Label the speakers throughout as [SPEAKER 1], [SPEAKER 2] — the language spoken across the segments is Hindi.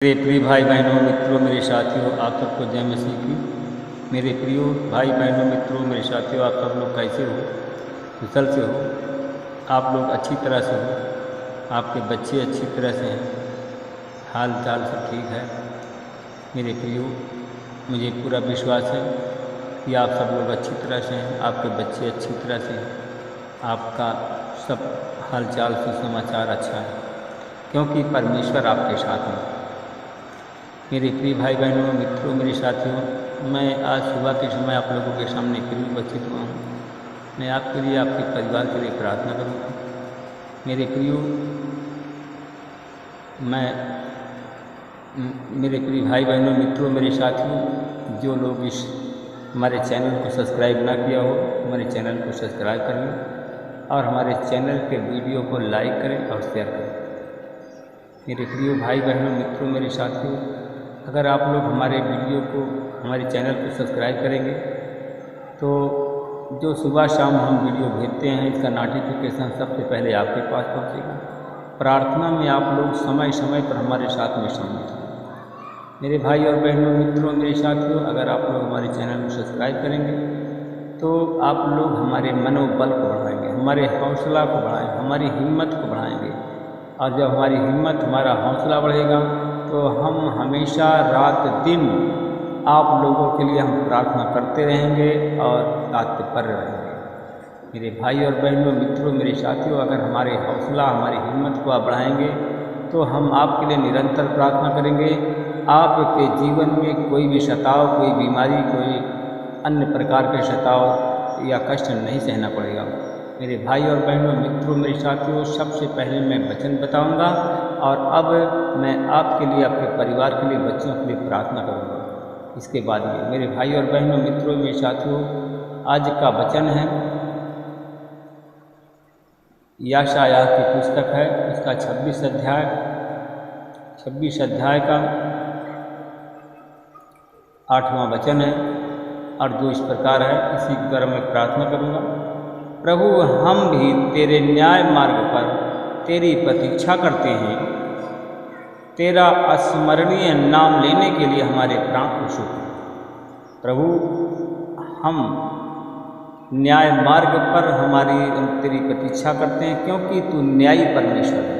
[SPEAKER 1] मेरे प्रिय भाई बहनों मित्रों मेरे साथियों, आप सबको जय मसीह की। मेरे प्रियो भाई बहनों मित्रों मेरे साथियों, आप सब लोग कैसे हो? कुशल से हो? आप लोग अच्छी तरह से हो? आपके बच्चे अच्छी तरह से हैं? हाल चाल सब ठीक है? मेरे प्रियो, मुझे पूरा विश्वास है कि आप सब लोग अच्छी तरह से हैं, आपके बच्चे अच्छी तरह से हैं, आपका सब हाल चाल सुसमाचार अच्छा है, क्योंकि परमेश्वर आपके साथ है। मेरे प्रिय भाई बहनों मित्रों मेरे साथियों, मैं आज सुबह के समय आप लोगों के सामने फिर उपस्थित हुआ हूँ। मैं आपके लिए, आपके परिवार के लिए प्रार्थना करूँगा। मेरे प्रियो, मेरे प्रिय भाई बहनों मित्रों मेरे साथियों, जो लोग इस हमारे चैनल को सब्सक्राइब ना किया हो, हमारे चैनल को सब्सक्राइब कर लें और हमारे चैनल के वीडियो को लाइक करें और शेयर करें। मेरे प्रिय भाई बहनों मित्रों मेरे साथियों, अगर आप लोग हमारे वीडियो को, हमारे चैनल को सब्सक्राइब करेंगे तो जो सुबह शाम हम वीडियो भेजते हैं इसका नोटिफिकेशन सबसे पहले आपके पास पहुंचेगा। प्रार्थना में आप लोग समय समय पर हमारे साथ में शामिल हैं। मेरे भाई और बहनों मित्रों मेरे साथियों, अगर आप लोग हमारे चैनल को सब्सक्राइब करेंगे तो आप लोग हमारे मनोबल को बढ़ाएंगे, हमारे हौसला को बढ़ाएंगे, हमारी हिम्मत को बढ़ाएंगे। और जब हमारी हिम्मत, हमारा हौसला बढ़ेगा तो हम हमेशा रात दिन आप लोगों के लिए हम प्रार्थना करते रहेंगे और तत्पर रहेंगे। मेरे भाई और बहनों मित्रों मेरे साथियों, अगर हमारे हौसला, हमारी हिम्मत को आप बढ़ाएंगे तो हम आपके लिए निरंतर प्रार्थना करेंगे। आपके जीवन में कोई भी सताव, कोई बीमारी, कोई अन्य प्रकार के सताव या कष्ट नहीं सहना पड़ेगा। मेरे भाई और बहनों मित्रों मेरे साथियों, सबसे पहले मैं वचन बताऊंगा और अब मैं आपके लिए, आपके परिवार के लिए, बच्चों के लिए प्रार्थना करूंगा। इसके बाद में मेरे भाई और बहनों मित्रों मेरे साथियों, आज का वचन है यशायाह की पुस्तक है, उसका 26 अध्याय का 8वां वचन है और जो इस प्रकार है, इसी के द्वारा मैं प्रार्थना करूंगा। प्रभु, हम भी तेरे न्याय मार्ग पर तेरी प्रतीक्षा करते हैं। तेरा अस्मरणीय नाम लेने के लिए हमारे प्राण उत्सुक हैं। प्रभु, हम न्याय मार्ग पर हम तेरी प्रतीक्षा करते हैं, क्योंकि तू न्यायी परमेश्वर है।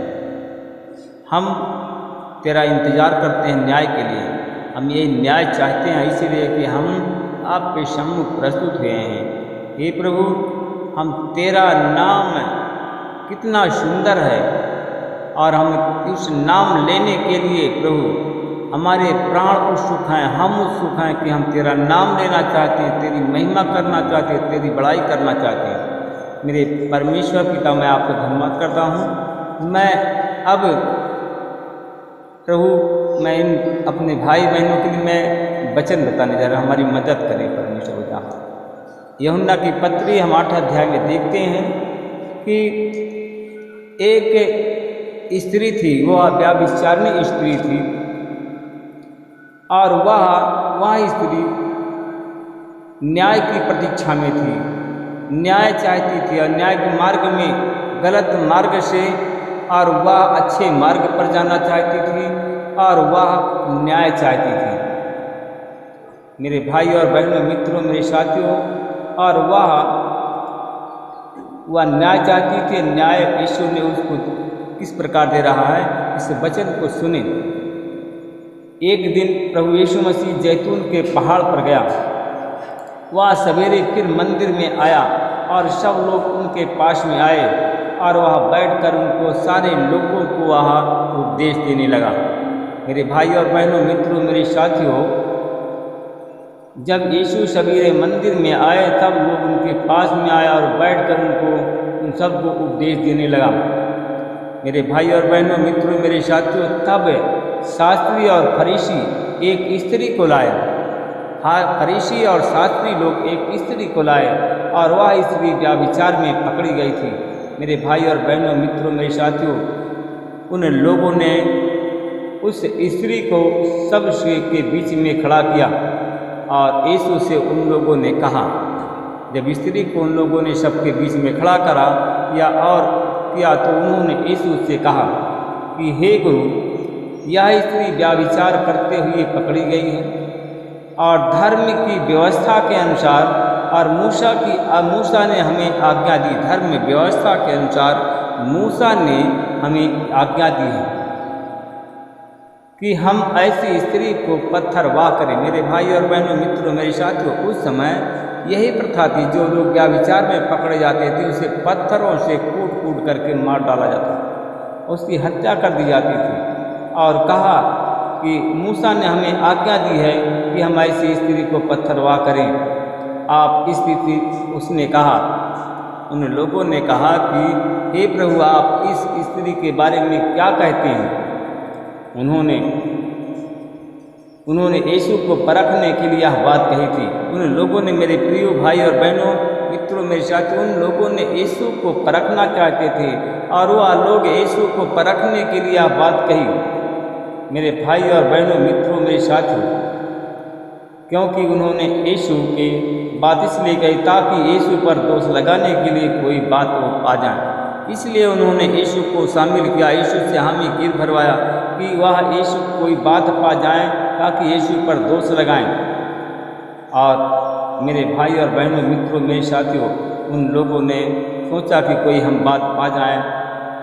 [SPEAKER 1] हम तेरा इंतज़ार करते हैं न्याय के लिए। हम ये न्याय चाहते हैं इसीलिए कि हम आपके सम्मुख प्रस्तुत हुए हैं। हे प्रभु, हम तेरा नाम कितना सुंदर है और हम उस नाम लेने के लिए प्रभु हमारे प्राण उत्सुक हैं। हम उत्सुक हैं कि हम तेरा नाम लेना चाहते हैं, तेरी महिमा करना चाहते हैं, तेरी बड़ाई करना चाहते हैं। मेरे परमेश्वर पिता, मैं आपको धन्यवाद करता हूँ। मैं अब प्रभु, मैं इन अपने भाई बहनों के लिए मैं वचन बताने जा रहा हूँ। हमारी मदद करें परमेश्वर पिता। यूहन्ना की पत्री हम 8 अध्याय में देखते हैं कि एक स्त्री थी, वह व्यभिचारिणी स्त्री थी और वह स्त्री न्याय की प्रतीक्षा में थी, न्याय चाहती थी और न्याय के मार्ग में गलत मार्ग से, और वह अच्छे मार्ग पर जाना चाहती थी और वह न्याय चाहती थी। मेरे भाई और बहनों मित्रों मेरे साथियों, और वह न्याय चाहती थी। न्याय यीशु ने उसको किस प्रकार दे रहा है, इस वचन को सुने। एक दिन प्रभु यीशु मसीह जैतून के पहाड़ पर गया। वह सवेरे फिर मंदिर में आया और सब लोग उनके पास में आए और वह बैठकर उनको, सारे लोगों को वह उपदेश देने लगा। मेरे भाई और बहनों मित्रों मेरे साथियों, जब यीशु सवेरे मंदिर में आए तब लोग उनके पास में आया और बैठकर उन सबको उपदेश देने लगा। मेरे भाई और बहनों मित्रों मेरे साथियों, तब शास्त्री और फरीसी एक स्त्री को लाए। फरीसी और शास्त्री लोग एक स्त्री को लाए और वह स्त्री व्यभिचार में पकड़ी गई थी। मेरे भाई और बहनों मित्रों मेरे साथियों, उन लोगों ने उस स्त्री को सब के बीच में खड़ा किया और यीशु से उन लोगों ने कहा, जब स्त्री को उन लोगों ने सबके बीच में खड़ा करा या और किया तो उन्होंने यीशु से कहा कि हे गुरु, यह स्त्री व्यभिचार करते हुए पकड़ी गई है और धर्म की व्यवस्था के अनुसार, और मूसा ने हमें आज्ञा दी, धर्म व्यवस्था के अनुसार मूसा ने हमें आज्ञा दी है कि हम ऐसी स्त्री को पत्थरवाह करें। मेरे भाई और बहनों, मित्रों, मेरे साथियों, उस समय यही प्रथा थी। जो लोग व्यभिचार में पकड़े जाते थे उसे पत्थरों से कूट कूट करके मार डाला जाता, उसकी हत्या कर दी जाती थी। और कहा कि मूसा ने हमें आज्ञा दी है कि हम ऐसी स्त्री को पत्थरवाह करें। आप स्थिति उसने कहा, उन लोगों ने कहा कि हे प्रभु, आप इस स्त्री के बारे में क्या कहते हैं? उन्होंने यीशु को परखने के लिए यह बात कही थी। उन लोगों ने, मेरे प्रिय भाई और बहनों, मित्रों, मेरे साथियों, उन लोगों ने यीशु को परखना चाहते थे और वह लोग यीशु को परखने के लिए यह बात कही। मेरे भाई और बहनों, मित्रों, मेरे साथियों, क्योंकि उन्होंने यीशु के बात इसलिए कही ताकि यीशु पर दोष लगाने के लिए कोई बात वो पा जाए। इसलिए उन्होंने यीशु को शामिल किया, यीशु से हामी गिर भरवाया कि वह यीशु कोई बात पा जाए ताकि यीशु पर दोष लगाएं। और मेरे भाई और बहनों, मित्रों, मेरे साथियों, उन लोगों ने सोचा कि कोई हम बात पा जाए,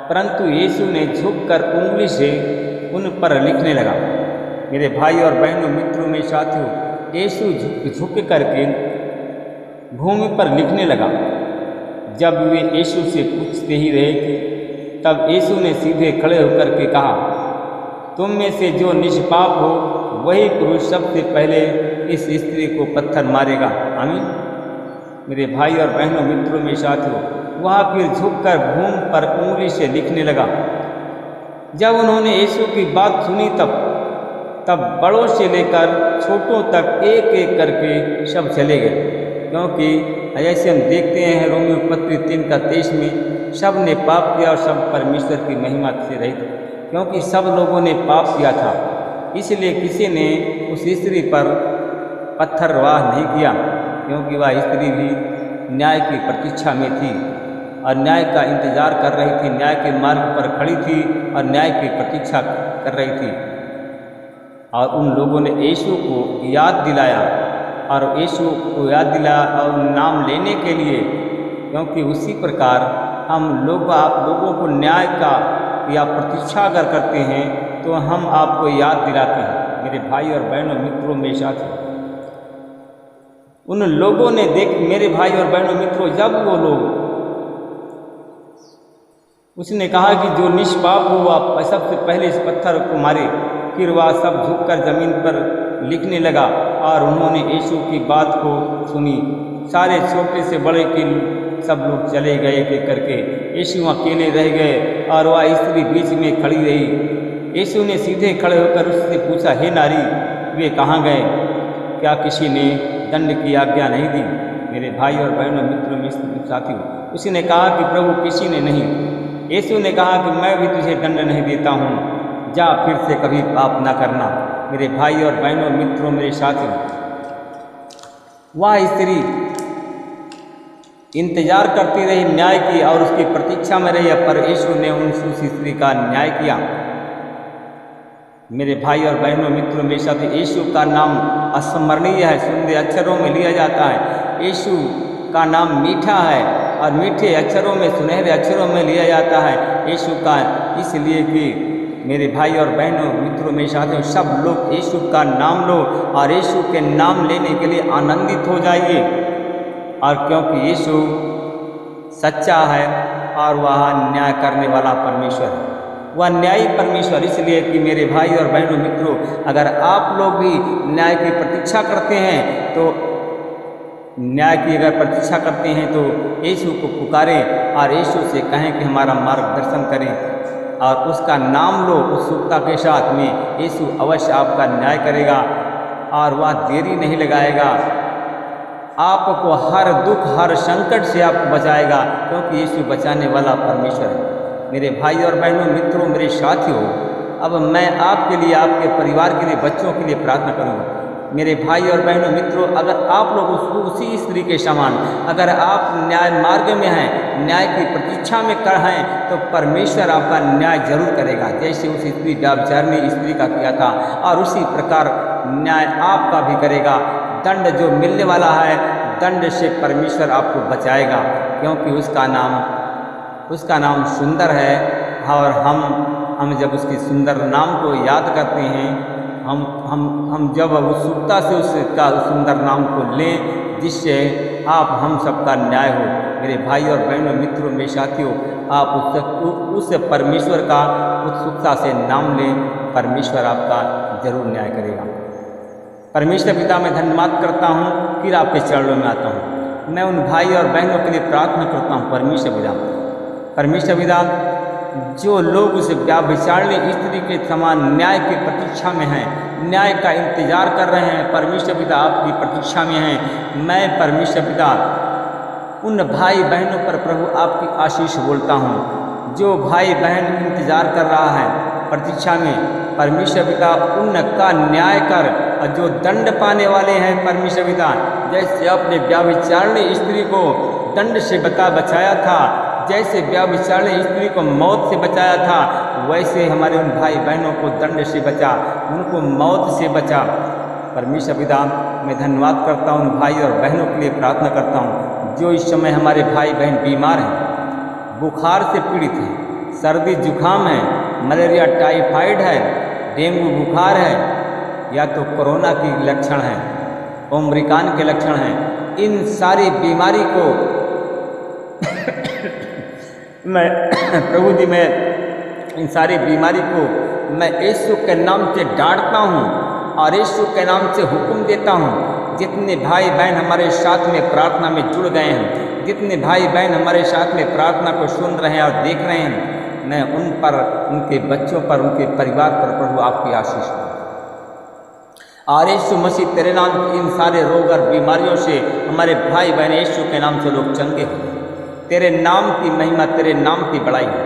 [SPEAKER 1] परंतु यीशु ने झुककर उंगली से उन पर लिखने लगा। मेरे भाई और बहनों, मित्रों, मेरे साथियों, यीशु झुक करके भूमि पर लिखने लगा। जब वे यीशु से पूछते ही रहे थे, तब यीशु ने सीधे खड़े होकर के कहा, तुम में से जो निष्पाप हो वही पुरुष सबसे पहले इस स्त्री को पत्थर मारेगा। आमीन। मेरे भाई और बहनों, मित्रों, मेरे साथियों, वह फिर झुककर भूमि पर उंगली से लिखने लगा। जब उन्होंने यीशु की बात सुनी तब बड़ों से लेकर छोटों तक एक एक करके सब चले गए, क्योंकि जैसे हम देखते हैं रोमियो पत्री 3:23 में, सब ने पाप किया और सब परमेश्वर की महिमा से रहित, क्योंकि सब लोगों ने पाप किया था। इसलिए किसी ने उस स्त्री पर पत्थरवाह नहीं किया, क्योंकि वह स्त्री भी न्याय की प्रतीक्षा में थी और न्याय का इंतजार कर रही थी, न्याय के मार्ग पर खड़ी थी और न्याय की प्रतीक्षा कर रही थी। और उन लोगों ने यीशु को याद दिलाया और यीशु को याद दिलाया और नाम लेने के लिए, क्योंकि उसी प्रकार हम लोग, आप लोगों को न्याय का या प्रतीक्षा अगर करते हैं तो हम आपको याद दिलाते हैं। मेरे भाई और बहनों, मित्रों, मेरे साथी, उन लोगों ने मेरे भाई और बहनों, मित्रों, जब वो लोग, उसने कहा कि जो निष्पाप हो वह सबसे पहले इस पत्थर को मारे। फिर वह सब झुककर जमीन पर लिखने लगा और उन्होंने यीशु की बात को सुनी। सारे छोटे से बड़े के सब लोग चले गए एक करके, यीशु अकेले रह गए और वह स्त्री बीच में खड़ी रही। यीशु ने सीधे खड़े होकर उससे पूछा, हे नारी, वे कहाँ गए? क्या किसी ने दंड की आज्ञा नहीं दी? मेरे भाई और बहनों, मित्रों, साथियों, उसी ने कहा कि प्रभु, किसी ने नहीं। यीशु ने कहा कि मैं भी तुझे दंड नहीं देता हूँ, जा फिर से कभी पाप न करना। मेरे भाई और बहनों, मित्रों, मेरे साथियों, वह स्त्री इंतजार करती रही न्याय की और उसकी प्रतीक्षा में रही, पर यीशु ने उस स्त्री का न्याय किया। मेरे भाई और बहनों, मित्रों, मेरे साथी, यीशु का नाम अस्मरणीय है, सुंदर अक्षरों में लिया जाता है। यीशु का नाम मीठा है और मीठे अक्षरों में, सुनहरे अक्षरों में लिया जाता है यीशु का, इसलिए कि मेरे भाई और बहनों, मित्रों, मेरे साथियों, सब लोग यीशु का नाम लो और यीशु के नाम लेने के लिए आनंदित हो जाइए। और क्योंकि यीशु सच्चा है और वह न्याय करने वाला परमेश्वर है, वह न्यायी परमेश्वर। इसलिए कि मेरे भाई और बहनों, मित्रों, अगर आप लोग भी न्याय की प्रतीक्षा करते हैं तो न्याय की अगर प्रतीक्षा करते हैं तो यीशु को पुकारें और यीशु से कहें कि हमारा मार्गदर्शन करें और उसका नाम लो उत्सुकता के साथ में। यीशु अवश्य आपका न्याय करेगा और वह देरी नहीं लगाएगा, आपको हर दुख, हर संकट से आपको बचाएगा, क्योंकि यीशु बचाने वाला परमेश्वर है। मेरे भाई और बहनों, मित्रों, मेरे साथियों, अब मैं आपके लिए, आपके परिवार के लिए, बच्चों के लिए प्रार्थना करूँगा। मेरे भाई और बहनों मित्रों, अगर आप लोग उसी स्त्री के समान, अगर आप न्याय मार्ग में हैं, न्याय की प्रतीक्षा में कर हैं, तो परमेश्वर आपका न्याय जरूर करेगा। जैसे उस स्त्री व्यभिचारिणी स्त्री का किया था, और उसी प्रकार न्याय आपका भी करेगा। दंड जो मिलने वाला है, दंड से परमेश्वर आपको बचाएगा, क्योंकि उसका नाम सुंदर है। और हम जब उसके सुंदर नाम को याद करते हैं, हम जब उत्सुकता से उसका सुंदर नाम को लें, जिससे हम सबका न्याय हो। मेरे भाई और बहनों मित्रों मेरे साथियों, आप उस परमेश्वर का उत्सुकता से नाम लें, परमेश्वर आपका जरूर न्याय करेगा। परमेश्वर पिता मैं धन्यवाद करता हूँ, फिर आपके चरणों में आता हूँ। मैं उन भाई और बहनों के लिए प्रार्थना करता हूँ। परमेश्वर पिता, जो लोग उस व्यभिचारिणी स्त्री के समान न्याय की प्रतीक्षा में हैं, न्याय का इंतजार कर रहे हैं, परमेश्वर पिता आपकी प्रतीक्षा में हैं, मैं परमेश्वर पिता उन भाई बहनों पर प्रभु आपकी आशीष बोलता हूँ। जो भाई बहन इंतजार कर रहा है प्रतीक्षा में, परमेश्वर पिता उनका न्याय कर। और जो दंड पाने वाले हैं परमेश्वर पिता, जैसे आपने व्यभिचारिणी स्त्री को दंड से बचाया था, जैसे व्यभिचारिणी स्त्री को मौत से बचाया था, वैसे हमारे उन भाई बहनों को दंड से बचा, उनको मौत से बचा। परमेश्वर पिता मैं धन्यवाद करता हूँ, उन भाई और बहनों के लिए प्रार्थना करता हूँ जो इस समय हमारे भाई बहन बीमार हैं, बुखार से पीड़ित हैं, सर्दी जुकाम है, मलेरिया टाइफाइड है, डेंगू बुखार है, या तो कोरोना की लक्षण है, ओम्रिकान के लक्षण हैं। इन सारी बीमारी को मैं प्रभु जी, मैं इन सारी बीमारी को मैं यीशु के नाम से डांटता हूँ और यीशु के नाम से हुक्म देता हूँ। जितने भाई बहन हमारे साथ में प्रार्थना में जुड़ गए हैं, जितने भाई बहन हमारे साथ में प्रार्थना को सुन रहे हैं और देख रहे हैं, मैं उन पर, उनके बच्चों पर, उनके परिवार पर प्रभु आपकी आशीष दूँ। और यीशु मसीह तेरे नाम की इन सारे रोग और बीमारियों से हमारे भाई बहन यीशु के नाम से लोग चंगे हो। तेरे नाम की महिमा, तेरे नाम की बड़ाई हो।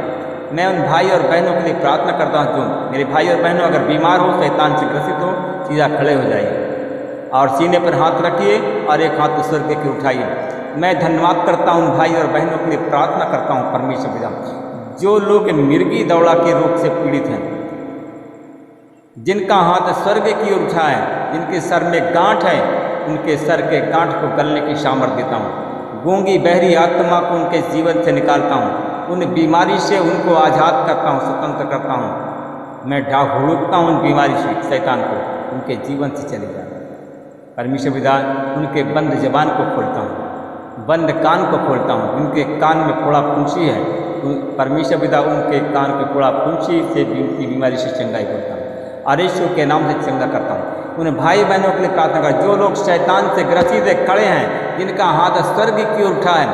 [SPEAKER 1] मैं उन भाई और बहनों के लिए प्रार्थना करता हूँ जो मेरे भाई और बहनों अगर बीमार हो, शैतान से ग्रसित हो, सीधा खड़े हो जाइए और सीने पर हाथ रखिए और एक हाथ स्वर्ग के उठाइए। मैं धन्यवाद करता हूँ भाई और बहनों के लिए प्रार्थना करता हूँ परमेश्वर पिता, जो लोग मिर्गी दौड़ा के रोग से पीड़ित हैं, जिनका हाथ स्वर्ग की ओर उठा है, जिनके सर में गांठ है, उनके सर के गांठ को गलने की सामर्थ देता हूँ। गूंगी बहरी आत्मा को उनके जीवन से निकालता हूँ, उन बीमारी से उनको आज़ाद करता हूँ, स्वतंत्र करता हूँ। मैं ढाहुड़ता हूँ उन बीमारी से शैतान को, उनके जीवन से चले जाए। परमेश्वर पिता उनके बंद जबान को खोलता हूँ, बंद कान को खोलता हूँ, उनके कान में फोड़ा फुंसी है, परमेश्वर पिता उनके कान के फोड़ा फुंसी से उनकी बीमारी से चंगाई करता हूँ और यीशु के नाम से चंगा करता हूँ। उन भाई बहनों के लिए प्रार्थना कर जो लोग शैतान से ग्रसित खड़े हैं, जिनका हाथ स्वर्ग की ओर उठा है,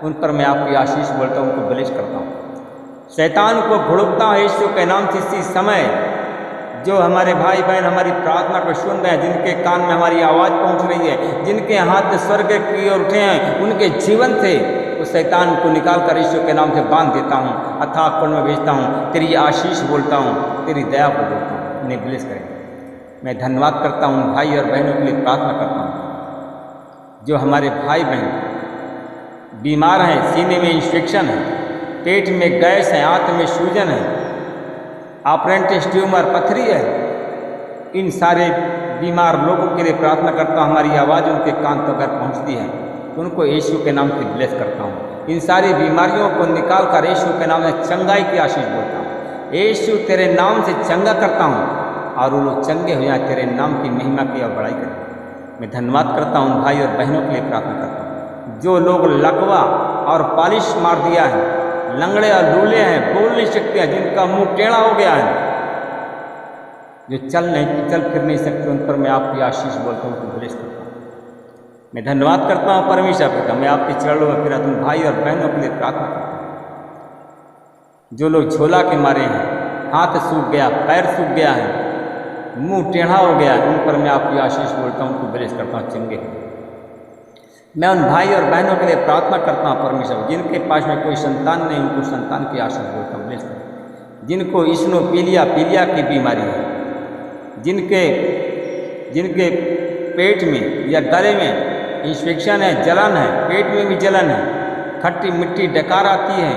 [SPEAKER 1] उन पर मैं आपकी आशीष बोलता हूँ, उनको ब्लेस करता हूँ। शैतान को भुड़कता हूँ यीशु के नाम से। इसी समय जो हमारे भाई बहन हमारी प्रार्थना को सुन रहे हैं, जिनके कान में हमारी आवाज़ पहुँच रही है, जिनके हाथ स्वर्ग की ओर उठे हैं, उनके जीवन से उस शैतान को निकाल कर यीशु के नाम से बांध देता हूँ, अथाह कुंड में भेजता हूँ। तेरी आशीष बोलता हूँ, तेरी दया को बोलता हूँ, उन्हें ब्लेस करें। मैं धन्यवाद करता हूँ भाई और बहनों के लिए प्रार्थना करता हूँ जो हमारे भाई बहन बीमार हैं, सीने में इन्फेक्शन है, पेट में गैस है, आंत में सूजन है, अपेंडिक्स ट्यूमर, पथरी है। इन सारे बीमार लोगों के लिए प्रार्थना करता हूँ, हमारी आवाज़ उनके कान तक अगर पहुँचती है तो उनको यीशु के नाम से ब्लेस करता हूँ। इन सारी बीमारियों को निकाल कर यीशु के नाम से चंगाई की आशीष बोलता हूँ। यीशु तेरे नाम से चंगा करता हूँ और वो लोग चंगे हो जाए, तेरे नाम की महिमा की और बड़ाई करें। मैं धन्यवाद करता हूँ भाई और बहनों के लिए प्रार्थना करता हूँ जो लोग लकवा और पालिश मार दिया है, लंगड़े और लूले हैं, बोल नहीं सकते हैं, जिनका मुंह टेढ़ा हो गया है, जो चल फिर नहीं सकते, उन पर मैं आपकी आशीष बोलता हूँ, उनको ब्लेस करता हूँ। मैं धन्यवाद करता हूँ परमेश्वर पिता, मैं आपके चरणों में फिर तुम भाई और बहनों के लिए प्रार्थना करता हूँ जो लोग झोला के मारे हैं, हाथ सूख गया, पैर सूख गया है, मुंह टेढ़ा हो गया, उन पर मैं आपकी आशीष बोलता हूँ, उनको ब्लेस करता हूँ, चंगे। मैं उन भाई और बहनों के लिए प्रार्थना करता हूँ परमेश्वर, जिनके पास में कोई संतान नहीं, उनको संतान की आशीष बोलता हूँ, ब्लेस करता हूँ। जिनको इस्नोफिलिया की बीमारी है, जिनके पेट में या गले में इन्फेक्शन है, जलन है, पेट में भी जलन है, खट्टी मिट्टी डकार आती है,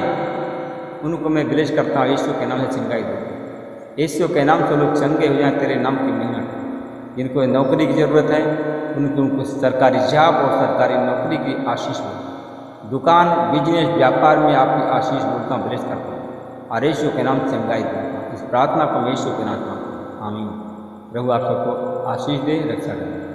[SPEAKER 1] उनको मैं ब्लेस करता हूँ यीशु के नाम से चंगाई देता हूँ। यीशु के नाम से लोग चंगे हो जाएं तेरे नाम की मेहनत। जिनको नौकरी की ज़रूरत है उनको सरकारी जॉब और सरकारी नौकरी की आशीष हो। दुकान, बिजनेस, व्यापार में आपकी आशीष बोलता हूँ, ब्लेस करता हूँ और यीशु के नाम से चंगाई देता हूँ। इस प्रार्थना को मैं यीशु के नाम से आमीन। प्रभु आप सबको आशीष दे, रक्षा करें।